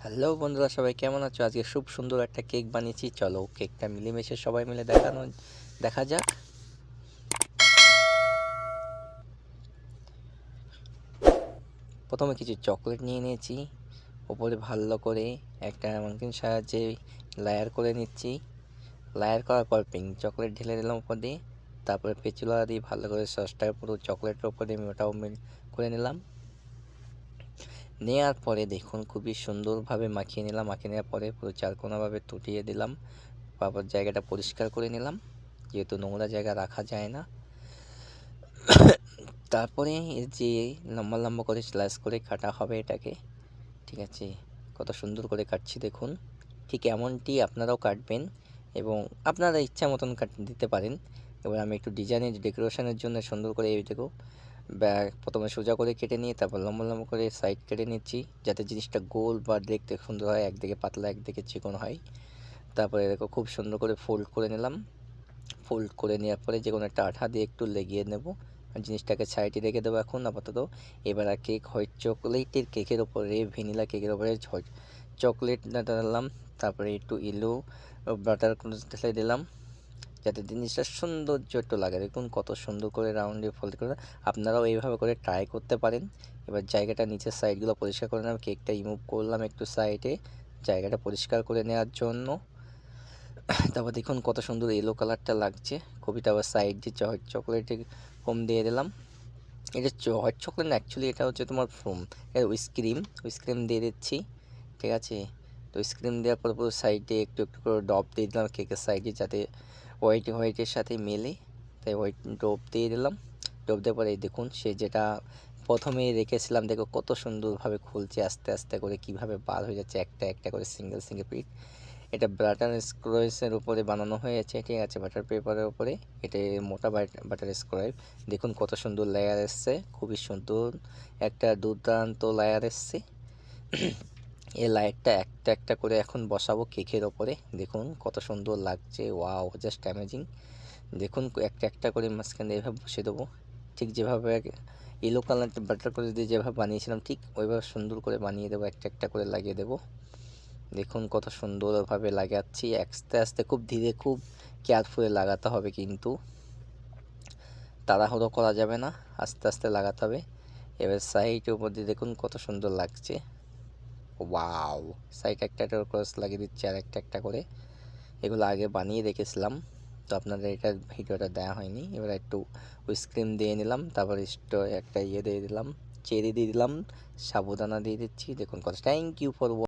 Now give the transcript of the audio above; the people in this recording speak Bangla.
হ্যালো বন্ধুরা, সবাই কেমন আছো? আজকে খুব সুন্দর একটা কেক বানিয়েছি। চলো কেকটা মিলেমিশে সবাই মিলে দেখা যাক। প্রথমে কিছু চকলেট নিয়ে নিয়েছি, ওপরে ভালো করে একটা মাঙ্কিন সাহায্যে লেয়ার করে নিচ্ছি। লেয়ার করার পর পিঙ্ক চকলেট ঢেলে দিলাম উপর দিয়ে, তারপরে পেচুলা দিয়ে ভালো করে সসটা পুরো চকলেটের উপরে ওটাও করে নিলাম। নেওয়ার পরে দেখুন খুবই সুন্দরভাবে মাখিয়ে নিলাম। মাখিয়ে নেওয়ার পরে পুরো চারকোনাভাবে তুটিয়ে দিলাম। তারপর জায়গাটা পরিষ্কার করে নিলাম, যেহেতু নোংরা জায়গা রাখা যায় না। তারপরে এর যে লম্বা লম্বা করে স্লাইস করে কাটা হবে এটাকে, ঠিক আছে? কত সুন্দর করে কাটছি দেখুন। ঠিক এমনটি আপনারাও কাটবেন এবং আপনারা ইচ্ছা মতন দিতে পারেন। এবার আমি একটু ডিজাইনের ডেকোরেশনের জন্য সুন্দর করে এই দেখো প্রথমে সোজা করে কেটে নিয়ে তারপর লম্বা লম্বা করে সাইড কেটে নিচ্ছি, যাতে জিনিসটা গোল বা দেখতে সুন্দর হয়, একদিকে পাতলা একদিকে চিকন হয়। তারপরে দেখো খুব সুন্দর করে ফোল্ড করে নিলাম। ফোল্ড করে নেওয়ার পরে যে কোনো একটা আঠা দিয়ে একটু লেগিয়ে নেব, আর জিনিসটাকে সাইডে রেখে দেবো এখন আপাতত। এবার আর কেক হোয়াইট চকোলেটের কেকের ওপরে, ভ্যানিলা কেকের ওপরে চকলেট ঢাললাম। তারপরে একটু ইয়েলো বাটার ঢেলে দিলাম, যাতে জিনিসটা সৌন্দর্য একটু লাগে। দেখুন কত সুন্দর করে রাউন্ডে ফোল্ড করে। আপনারাও এইভাবে করে ট্রাই করতে পারেন। এবার জায়গাটা নিচের সাইডগুলো পরিষ্কার করে নিলাম, কেকটা রিমুভ করলাম একটু সাইডে জায়গাটা পরিষ্কার করে নেওয়ার জন্য। তারপর দেখুন কত সুন্দর ইয়েলো কালারটা লাগছে খুবই। তারপর সাইড দিয়ে হোয়াইট চকলেটের ফোম দিয়ে দিলাম। এটা হোয়াইট চকলেট না, অ্যাকচুয়ালি এটা হচ্ছে তোমার ফোম, হুইস ক্রিম দিয়ে দিচ্ছি, ঠিক আছে? তো হুইস ক্রিম দেওয়ার পর পুরো সাইডে একটু একটু করে ডব দিয়ে দিলাম কেকের সাইডে, যাতে হোয়াইটের সাথে মেলে। তাই হোয়াইট ডব দিয়ে দিলাম। ডব দেওয়ার পরে দেখুন সে যেটা প্রথমে রেখেছিলাম, দেখো কত সুন্দরভাবে খুলছে আস্তে আস্তে করে, কিভাবে বার হয়ে যাচ্ছে একটা একটা করে সিঙ্গেল পিট। এটা বাটার স্ক্রয়েসের উপরে বানানো হয়েছে, ঠিক আছে? বাটার পেপারের উপরে এটা মোটা বাটার স্ক্রয়েস। দেখুন কত সুন্দর লেয়ার এসছে, খুবই সুন্দর একটা দুর্দান্ত লেয়ার এসছে। এই লাইটটা একটা একটা করে এখন বসাবো কেকের ওপরে। দেখুন কত সুন্দর লাগছে, ওয়াও, জাস্ট অ্যামেজিং। দেখুন একটা একটা করে মাঝখানে এভাবে বসিয়ে দেবো, ঠিক যেভাবে ইয়েলো কালার বাটার করে দিয়ে যেভাবে বানিয়েছিলাম ঠিক ওইভাবে সুন্দর করে বানিয়ে দেবো, একটা একটা করে লাগিয়ে দেবো। দেখুন কত সুন্দরভাবে লাগাচ্ছি, আস্তে আস্তে খুব ধীরে খুব কেয়ারফুলি লাগাতে হবে, কিন্তু তাড়াহুড়ো করা যাবে না, আস্তে আস্তে লাগাতে হবে। এবার সাইডের উপর দিয়ে দেখুন কত সুন্দর লাগছে, ওয়াও। সাইড একটা একটা ক্রস লাগিয়ে দিচ্ছি আর একটা একটা করে। এগুলো আগে বানিয়ে রেখেছিলাম, তো আপনাদের এটা ভিডিওটা দেওয়া হয়নি। এবার একটু হুইস ক্রিম দিয়ে নিলাম, তারপর একটা ইয়ে দিয়ে দিলাম, চেরি দিয়ে দিলাম, সাবুদানা দিয়ে দিচ্ছি। দেখুন কত, থ্যাংক ইউ ফর